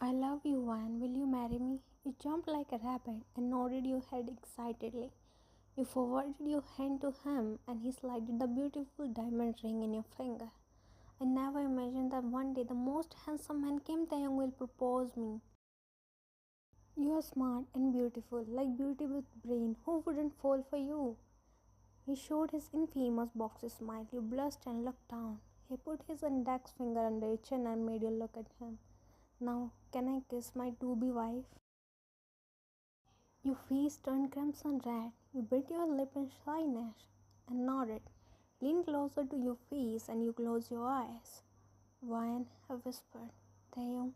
I love you, Van. Will you marry me? You jumped like a rabbit and nodded your head excitedly. You forwarded your hand to him and he slided the beautiful diamond ring in your finger. I never imagined that one day the most handsome man Kim Taeyong will propose me. You are smart and beautiful, like beauty with brain. Who wouldn't fall for you? He showed his infamous boxy smile. You blushed and looked down. He put his index finger under your chin and made you look at him. Now, can I kiss my to-be wife? Your face turned crimson red. You bit your lip in shyness and nodded. Lean closer to your face and you closed your eyes. Wine, I whispered. Taeyong,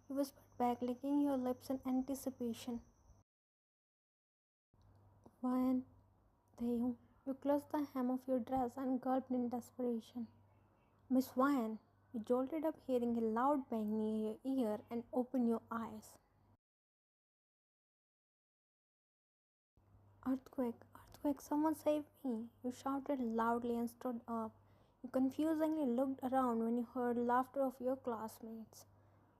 you whispered back, licking your lips in anticipation. Wine, Taeyong, you clutched the hem of your dress and gulped in desperation. Miss Wine, you jolted up hearing a loud bang near your ear and opened your eyes. Earthquake, earthquake, someone save me! You shouted loudly and stood up. You confusingly looked around when you heard laughter of your classmates.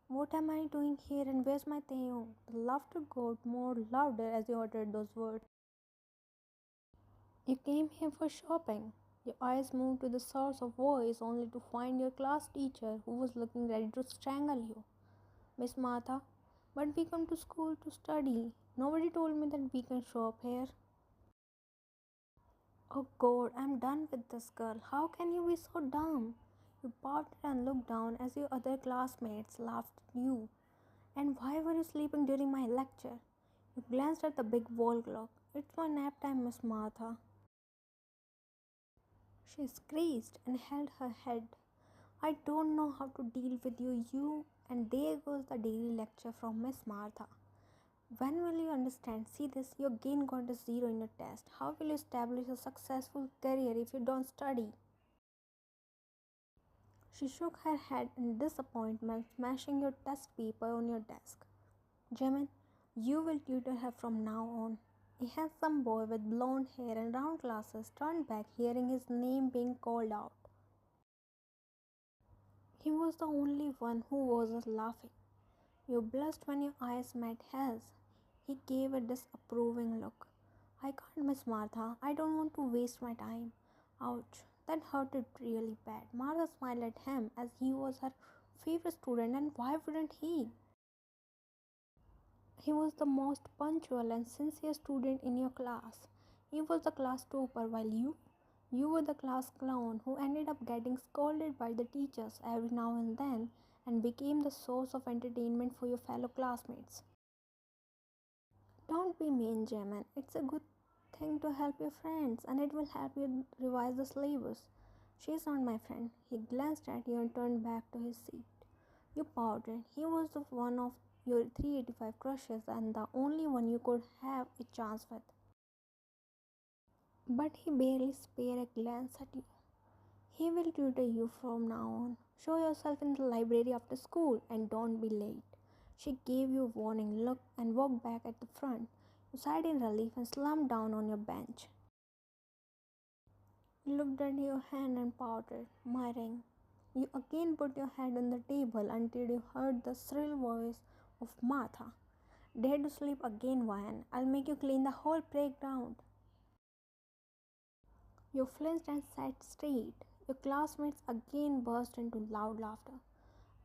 What am I doing here and where's my Taeyong? The laughter got more louder as you uttered those words. You came here for shopping. Your eyes moved to the source of voice only to find your class teacher who was looking ready to strangle you. Miss Martha, but we come to school to study. Nobody told me that we can shop here. Oh God, I'm done with this girl. How can you be so dumb? You pouted and looked down as your other classmates laughed at you. And why were you sleeping during my lecture? You glanced at the big wall clock. It's my nap time, Miss Martha. She screeched and held her head. I don't know how to deal with you. And there goes the daily lecture from Miss Martha. When will you understand? See this, you again got a zero in your test. How will you establish a successful career if you don't study? She shook her head in disappointment, smashing your test paper on your desk. Jimin, you will tutor her from now on. A handsome boy with blonde hair and round glasses turned back, hearing his name being called out. He was the only one who wasn't laughing. You blushed when your eyes met his. He gave a disapproving look. I can't, Miss Martha. I don't want to waste my time. Ouch, that hurted really bad. Martha smiled at him as he was her favorite student, and why wouldn't he? He was the most punctual and sincere student in your class. He was the class topper while you were the class clown who ended up getting scolded by the teachers every now and then and became the source of entertainment for your fellow classmates. Don't be mean, Jimin. It's a good thing to help your friends and it will help you revise the syllabus. She's not my friend. He glanced at you and turned back to his seat. You pouted. He was the one of your 385 crushes and the only one you could have a chance with. But he barely spared a glance at you. He will tutor you from now on. Show yourself in the library after school and don't be late. She gave you a warning look and walked back at the front. You sighed in relief and slumped down on your bench. You looked at your hand and pouted. My ring. You again put your head on the table until you heard the shrill voice of Martha. Dare to sleep again, Ryan. I'll make you clean the whole playground. You flinched and sat straight. Your classmates again burst into loud laughter.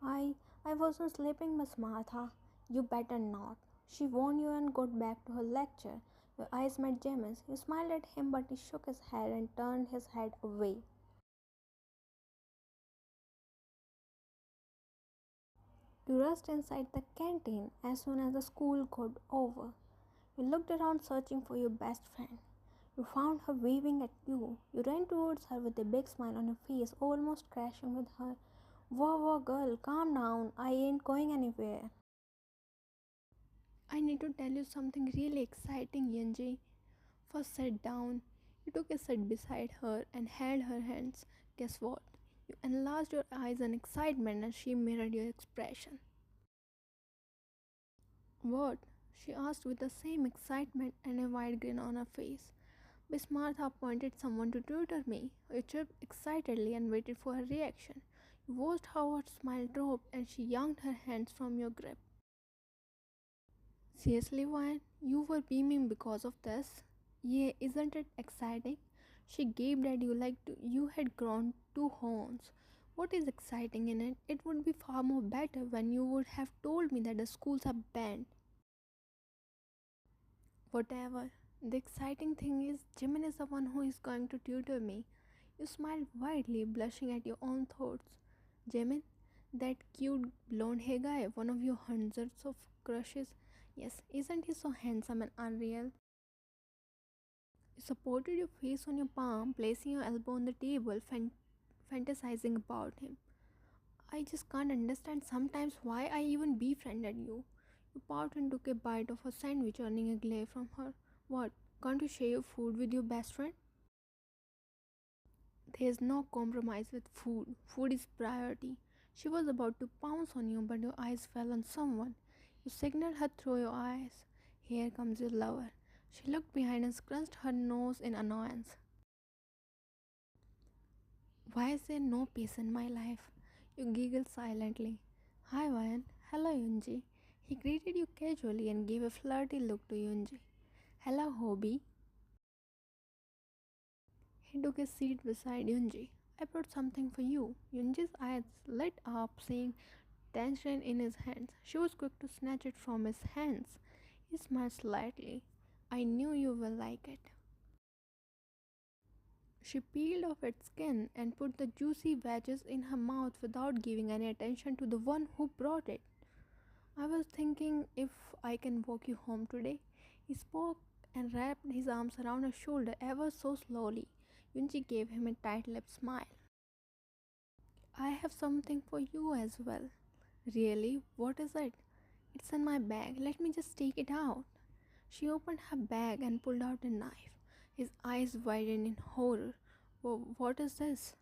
I wasn't sleeping, Miss Martha. You better not. She warned you and got back to her lecture. Your eyes met Jimin's. You smiled at him, but he shook his head and turned his head away. You rushed inside the canteen as soon as the school got over. You looked around searching for your best friend. You found her waving at you. You ran towards her with a big smile on your face, almost crashing with her. Whoa, whoa, girl, calm down. I ain't going anywhere. I need to tell you something really exciting, Yunji. First, sit down. You took a seat beside her and held her hands. Guess what? You enlarged your eyes in excitement and she mirrored your expression. What? She asked with the same excitement and a wide grin on her face. Miss Martha appointed someone to tutor me. You chirped excitedly and waited for her reaction. You watched how her smile dropped and she yanked her hands from your grip. Seriously, Ryan, you were beaming because of this? Yeah, isn't it exciting? She gaped at you like you had grown two horns. What is exciting in it? It would be far more better when you would have told me that the schools are banned. Whatever. The exciting thing is, Jimin is the one who is going to tutor me. You smiled widely, blushing at your own thoughts. Jimin, that cute blonde hair guy, one of your hundreds of crushes. Yes, isn't he so handsome and unreal? You supported your face on your palm, placing your elbow on the table, fantasizing about him. I just can't understand sometimes why I even befriended you. You pouted and took a bite of her sandwich, earning a glare from her. What? Can't you share your food with your best friend? There's no compromise with food. Food is priority. She was about to pounce on you, but your eyes fell on someone. You signaled her through your eyes. Here comes your lover. She looked behind and scrunched her nose in annoyance. Why is there no peace in my life? You giggled silently. Hi, Ryan. Hello, Yunji. He greeted you casually and gave a flirty look to Yunji. Hello, Hobie. He took a seat beside Yunji. I brought something for you. Yunji's eyes lit up, seeing tension in his hands. She was quick to snatch it from his hands. He smiled slightly. I knew you will like it. She peeled off its skin and put the juicy wedges in her mouth without giving any attention to the one who brought it. I was thinking if I can walk you home today. He spoke and wrapped his arms around her shoulder ever so slowly. Yunji gave him a tight lipped smile. I have something for you as well. Really? What is it? It's in my bag. Let me just take it out. She opened her bag and pulled out a knife. His eyes widened in horror. What is this?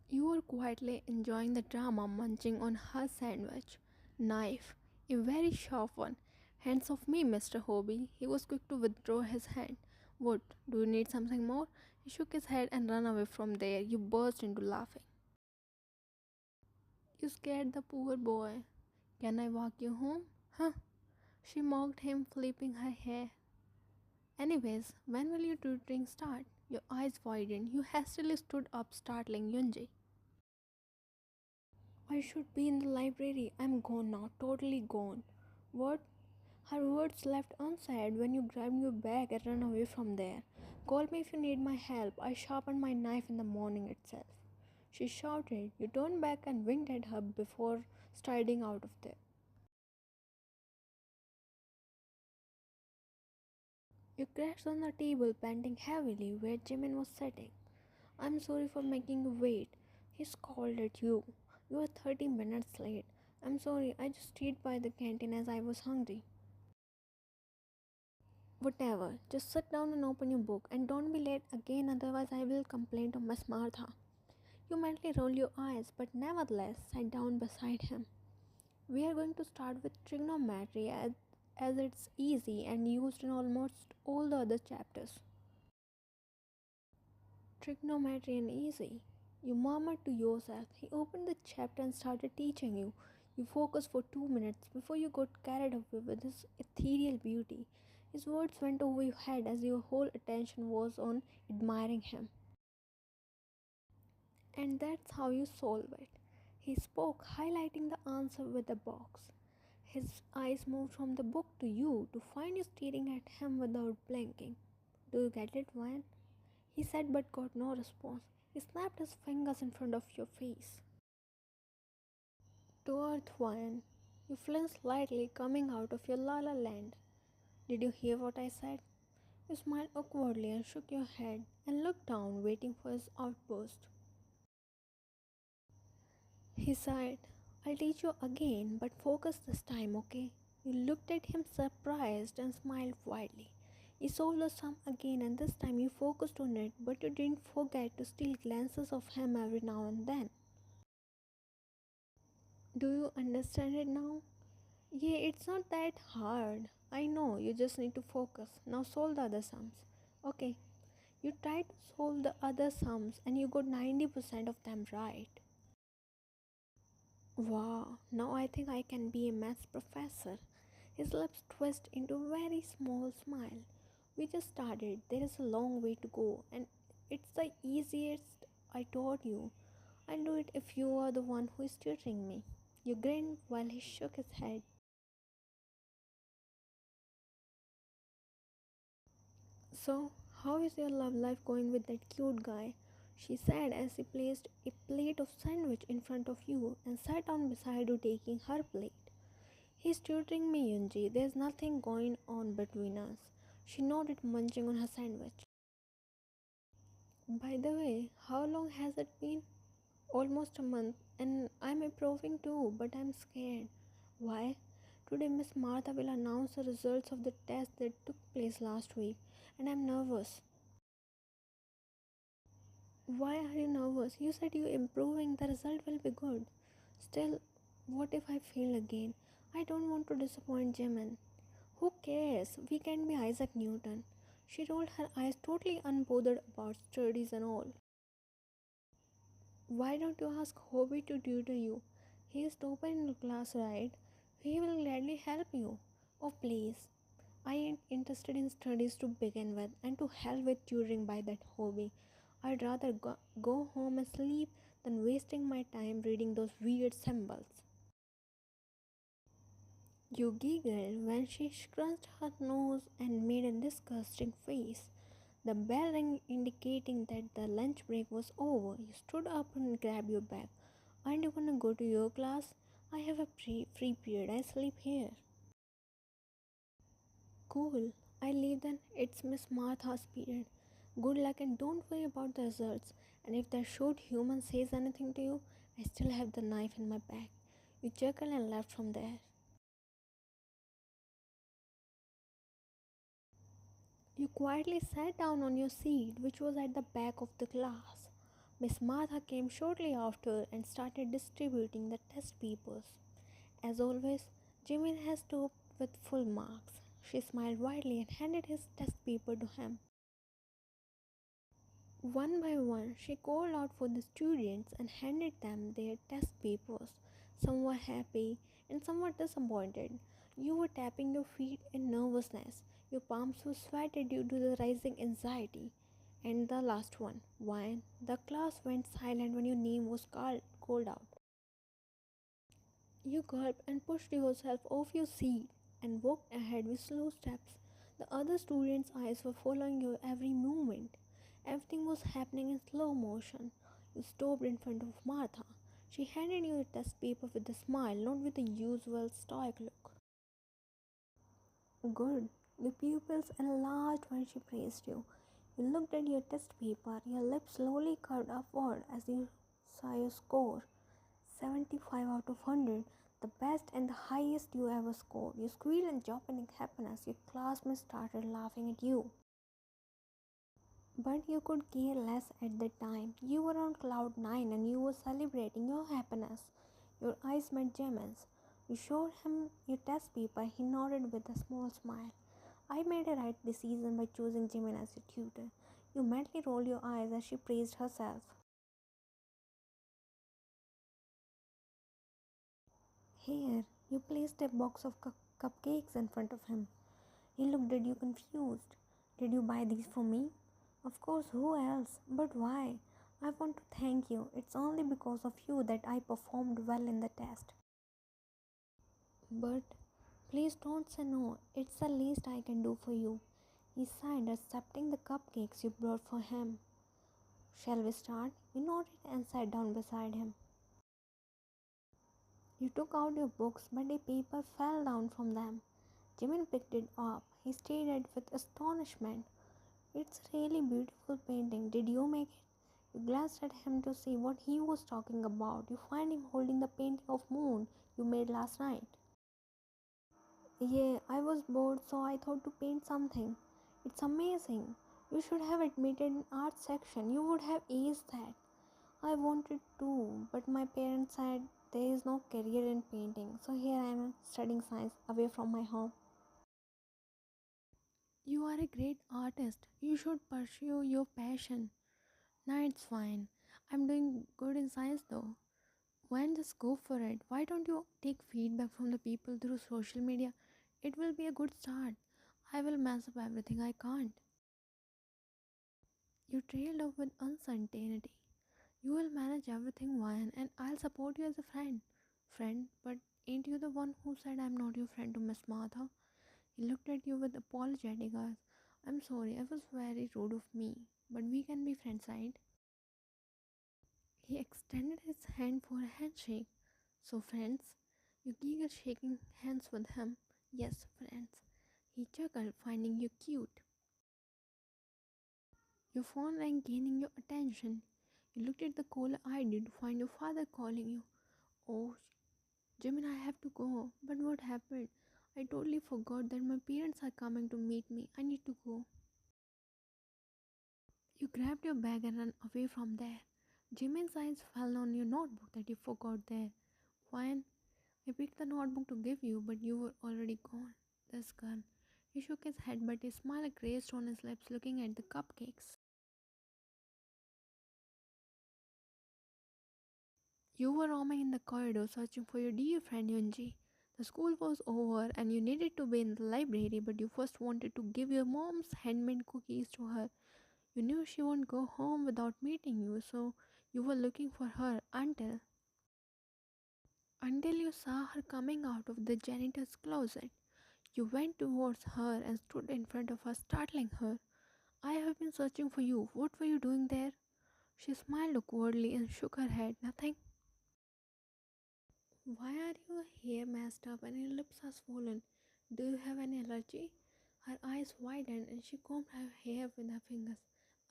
You were quietly enjoying the drama, munching on her sandwich. Knife. A very sharp one. Hands off me, Mr. Hobie. He was quick to withdraw his hand. What? Do you need something more? He shook his head and ran away from there. You burst into laughing. You scared the poor boy. Can I walk you home? Huh? She mocked him, flipping her hair. Anyways, when will your tutoring start? Your eyes widened. You hastily stood up, startling Yunji. I should be in the library. I'm gone now, totally gone. What? Her words left unsaid when you grabbed your bag and ran away from there. Call me if you need my help. I sharpened my knife in the morning itself. She shouted. You turned back and winked at her before striding out of there. You crashed on the table, panting heavily where Jimin was sitting. I'm sorry for making you wait. He scolded you. You were 30 minutes late. I'm sorry, I just stayed by the canteen as I was hungry. Whatever, just sit down and open your book and don't be late again, otherwise, I will complain to Miss Martha. You mentally rolled your eyes, but nevertheless sat down beside him. We are going to start with trigonometry as it's easy and used in almost all the other chapters. Trigonometry and easy. You murmured to yourself. He opened the chapter and started teaching you. You focused for 2 minutes before you got carried away with his ethereal beauty. His words went over your head as your whole attention was on admiring him. And that's how you solve it. He spoke, highlighting the answer with a box. His eyes moved from the book to you to find you staring at him without blinking. Do you get it, Van? He said but got no response. He snapped his fingers in front of your face. To earth, Van. You flinched slightly, coming out of your la la land. Did you hear what I said? You smiled awkwardly and shook your head and looked down, waiting for his outburst. He sighed. I'll teach you again, but focus this time, okay? You looked at him surprised and smiled widely. You solved the sum again, and this time you focused on it, but you didn't forget to steal glances of him every now and then. Do you understand it now? Yeah, it's not that hard. I know, you just need to focus. Now solve the other sums. Okay, you tried to solve the other sums and you got 90% of them right. Wow, now I think I can be a maths professor. His lips twist into a very small smile. We just started. There is a long way to go, and it's the easiest I taught you. I'll do it if you are the one who is tutoring me. You grinned while he shook his head. So, how is your love life going with that cute guy? She said as he placed a plate of sandwich in front of you and sat down beside you taking her plate. He's tutoring me, Yunji. There's nothing going on between us. She nodded, munching on her sandwich. By the way, how long has it been? Almost a month, and I'm improving too, but I'm scared. Why? Today, Miss Martha will announce the results of the test that took place last week, and I'm nervous. Why are you nervous? You said you're improving, the result will be good. Still, what if I fail again? I don't want to disappoint Jimin. Who cares? We can be Isaac Newton. She rolled her eyes, totally unbothered about studies and all. Why don't you ask Hobie to tutor you? He is topper in the class, right? He will gladly help you. Oh, please. I ain't interested in studies to begin with, and to hell with tutoring by that Hobie. I'd rather go home and sleep than wasting my time reading those weird symbols. You giggled when she scrunched her nose and made a disgusting face. The bell rang indicating that the lunch break was over. You stood up and grabbed your bag. Aren't you gonna go to your class? I have a free period. I sleep here. Cool. I leave then. It's Miss Martha's period. Good luck and don't worry about the results. And if the short human says anything to you, I still have the knife in my bag. You chuckled and left from there. You quietly sat down on your seat, which was at the back of the class. Miss Martha came shortly after and started distributing the test papers. As always, Jimin has topped with full marks. She smiled widely and handed his test paper to him. One by one, she called out for the students and handed them their test papers. Some were happy and some were disappointed. You were tapping your feet in nervousness. Your palms were sweated due to the rising anxiety. And the last one, when the class went silent when your name was called out. You gulped and pushed yourself off your seat and walked ahead with slow steps. The other students' eyes were following your every movement. Everything was happening in slow motion. You stopped in front of Martha. She handed you your test paper with a smile, not with the usual stoic look. Good. Your pupils enlarged when she praised you. You looked at your test paper, your lips slowly curved upward as you saw your score. 75 out of 100, the best and the highest you ever scored. You squealed and jumped in happiness. Your classmates started laughing at you. But you could care less at the time. You were on cloud 9 and you were celebrating your happiness. Your eyes met Jimin's. You showed him your test paper. He nodded with a small smile. I made a right decision by choosing Jimin as your tutor. You mentally rolled your eyes as she praised herself. Here, you placed a box of cupcakes in front of him. He looked at you confused. Did you buy these for me? Of course, who else? But why? I want to thank you. It's only because of you that I performed well in the test. But please don't say no. It's the least I can do for you. He sighed, accepting the cupcakes you brought for him. Shall we start? You nodded and sat down beside him. You took out your books, but a paper fell down from them. Jimin picked it up. He stared at it with astonishment. It's a really beautiful painting. Did you make it? You glanced at him to see what he was talking about. You find him holding the painting of moon you made last night. Yeah, I was bored so I thought to paint something. It's amazing. You should have admitted in art section. You would have aced that. I wanted to, but my parents said there is no career in painting. So here I am studying science away from my home. You are a great artist. You should pursue your passion. Nah, it's fine. I'm doing good in science though. Why not just go for it? Why don't you take feedback from the people through social media? It will be a good start. I will mess up everything I can't. You trailed off with uncertainty. You will manage everything, Ryan, and I'll support you as a friend. Friend, but ain't you the one who said I'm not your friend to Miss Martha? He looked at you with apologetic eyes. I'm sorry, I was very rude of me, but we can be friends, right? He extended his hand for a handshake. So, friends, you giggled shaking hands with him. Yes, friends. He chuckled, finding you cute. Your phone rang, gaining your attention. You looked at the caller ID to find your father calling you. Oh, Jimin, I have to go. But what happened? I totally forgot that my parents are coming to meet me. I need to go. You grabbed your bag and ran away from there. Jimin's eyes fell on your notebook that you forgot there. Fine. I picked the notebook to give you, but you were already gone. This girl. He shook his head, but a smile grazed on his lips looking at the cupcakes. You were roaming in the corridor searching for your dear friend Yunji. The school was over and you needed to be in the library, but you first wanted to give your mom's handmade cookies to her. You knew she won't go home without meeting you, so you were looking for her until you saw her coming out of the janitor's closet. You went towards her and stood in front of her, startling her. I have been searching for you. What were you doing there? She smiled awkwardly and shook her head. Nothing. Why are your hair messed up and your lips are swollen? Do you have any allergy? Her eyes widened and she combed her hair with her fingers.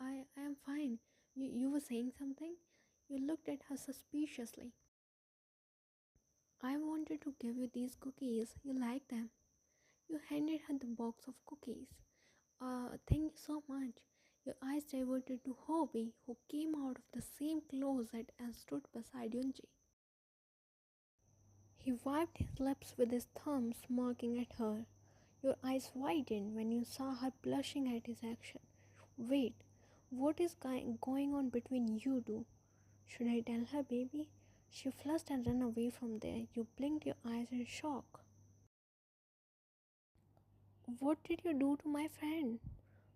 I am fine. You were saying something? You looked at her suspiciously. I wanted to give you these cookies. You like them. You handed her the box of cookies. Thank you so much. Your eyes diverted to Hobie, who came out of the same closet and stood beside Yunji. He wiped his lips with his thumb, smirking at her. Your eyes widened when you saw her blushing at his action. Wait, what is going on between you two? Should I tell her, baby? She flushed and ran away from there. You blinked your eyes in shock. What did you do to my friend?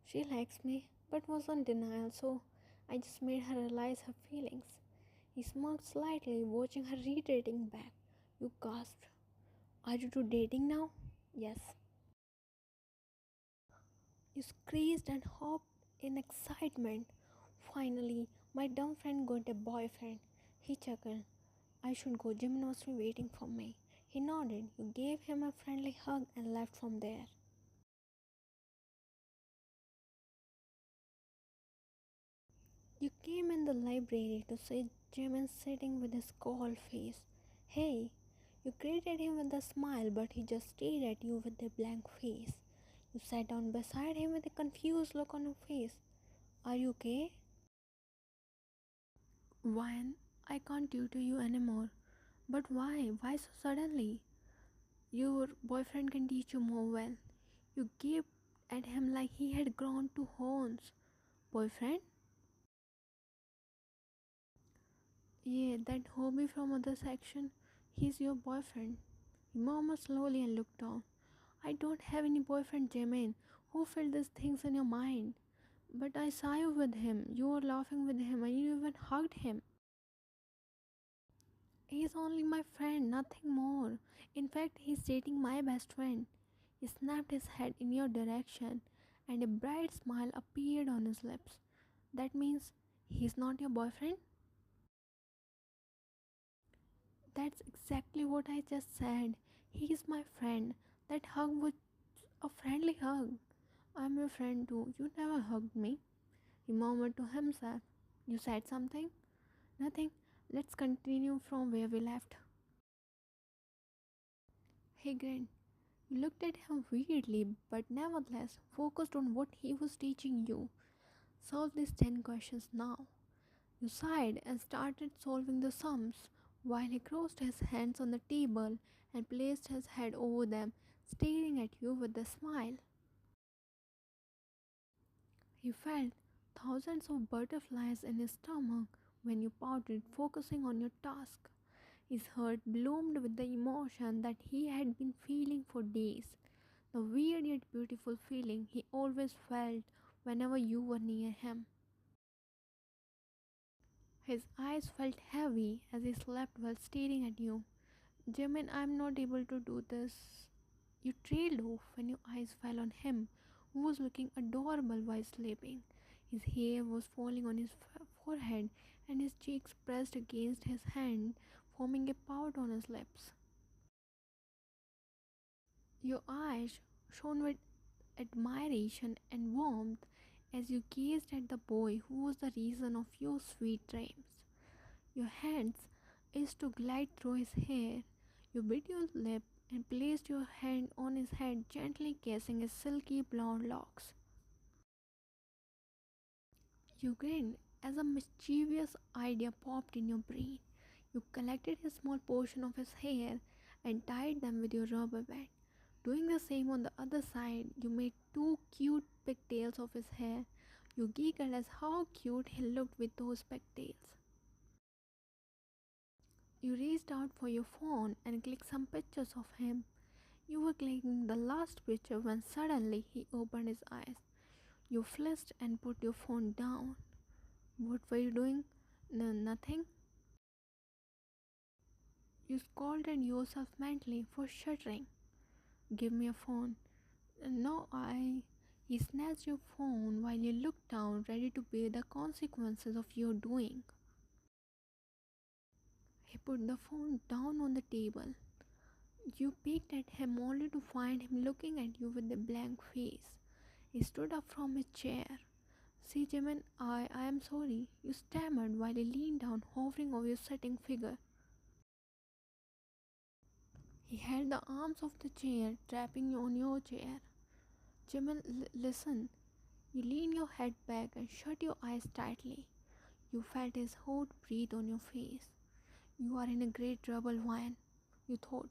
She likes me, but was on denial, so I just made her realize her feelings. He smirked slightly, watching her reiterating back. You gasped. Are you two dating now? Yes. You screeched and hopped in excitement. Finally, my dumb friend got a boyfriend. He chuckled. I should go. Jimin was waiting for me. He nodded. You gave him a friendly hug and left from there. You came in the library to see Jimin sitting with his cold face. Hey, you greeted him with a smile, but he just stared at you with a blank face. You sat down beside him with a confused look on your face. Are you okay? Why? I can't tutor you anymore. But why? Why so suddenly? Your boyfriend can teach you more well. You gaped at him like he had grown two horns. Boyfriend? Yeah, that hobby from other section. He's your boyfriend. He murmured slowly and looked down. I don't have any boyfriend, Jimin. Who filled these things in your mind? But I saw you with him. You were laughing with him and you even hugged him. He's only my friend, nothing more. In fact, he's dating my best friend. He snapped his head in your direction and a bright smile appeared on his lips. That means he's not your boyfriend? That's exactly what I just said. He's my friend. That hug was a friendly hug. I'm your friend too. You never hugged me. He murmured to himself. You said something? Nothing. Let's continue from where we left. He grinned. You looked at him weirdly, but nevertheless focused on what he was teaching you. Solve these 10 questions now. You sighed and started solving the sums while he crossed his hands on the table and placed his head over them, staring at you with a smile. He felt thousands of butterflies in his stomach when you pouted, focusing on your task. His heart bloomed with the emotion that he had been feeling for days. the weird yet beautiful feeling he always felt whenever you were near him. His eyes felt heavy as he slept while staring at you. Jimin, I'm not able to do this. You trailed off when your eyes fell on him, who was looking adorable while sleeping. His hair was falling on his forehead, and his cheeks pressed against his hand, forming a pout on his lips. Your eyes shone with admiration and warmth as you gazed at the boy who was the reason of your sweet dreams. Your hands is to glide through his hair. You bit your lip and placed your hand on his head, gently kissing his silky blonde locks. You grinned as a mischievous idea popped in your brain. You collected a small portion of his hair and tied them with your rubber band. Doing the same on the other side, you made two cute pigtails of his hair. You giggled as how cute he looked with those pigtails. You reached out for your phone and clicked some pictures of him. You were clicking the last picture when suddenly he opened his eyes. You flinched and put your phone down. What were you doing? Nothing. You scolded yourself mentally for shuddering. Give me a phone. No, I. He snatched your phone while you looked down, ready to bear the consequences of your doing. He put the phone down on the table. You peeked at him only to find him looking at you with a blank face. He stood up from his chair. See, Jimin, I am sorry, you stammered while he leaned down, hovering over your sitting figure. He held the arms of the chair, trapping you on your chair. Jimin, listen. You leaned your head back and shut your eyes tightly. You felt his hot breath on your face. You are in a great trouble, Wyan, you thought.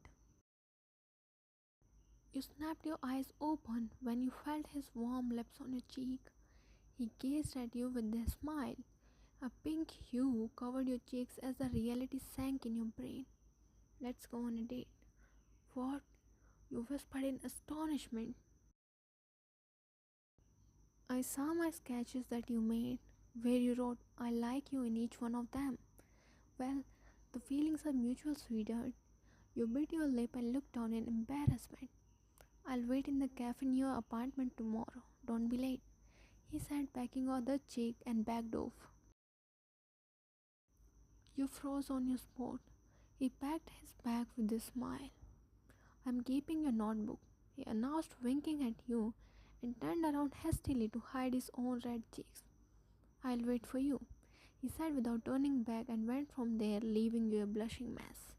You snapped your eyes open when you felt his warm lips on your cheek. He gazed at you with a smile. A pink hue covered your cheeks as the reality sank in your brain. Let's go on a date. What? You whispered in astonishment. I saw my sketches that you made, where you wrote, I like you in each one of them. Well, the feelings are mutual, sweetheart. You bit your lip and looked down in embarrassment. I'll wait in the cafe in your apartment tomorrow. Don't be late. He said, packing on the cheek and backed off. You froze on your spot. He packed his bag with a smile. I'm keeping your notebook, he announced, winking at you, and turned around hastily to hide his own red cheeks. I'll wait for you, he said without turning back, and went from there, leaving you a blushing mess.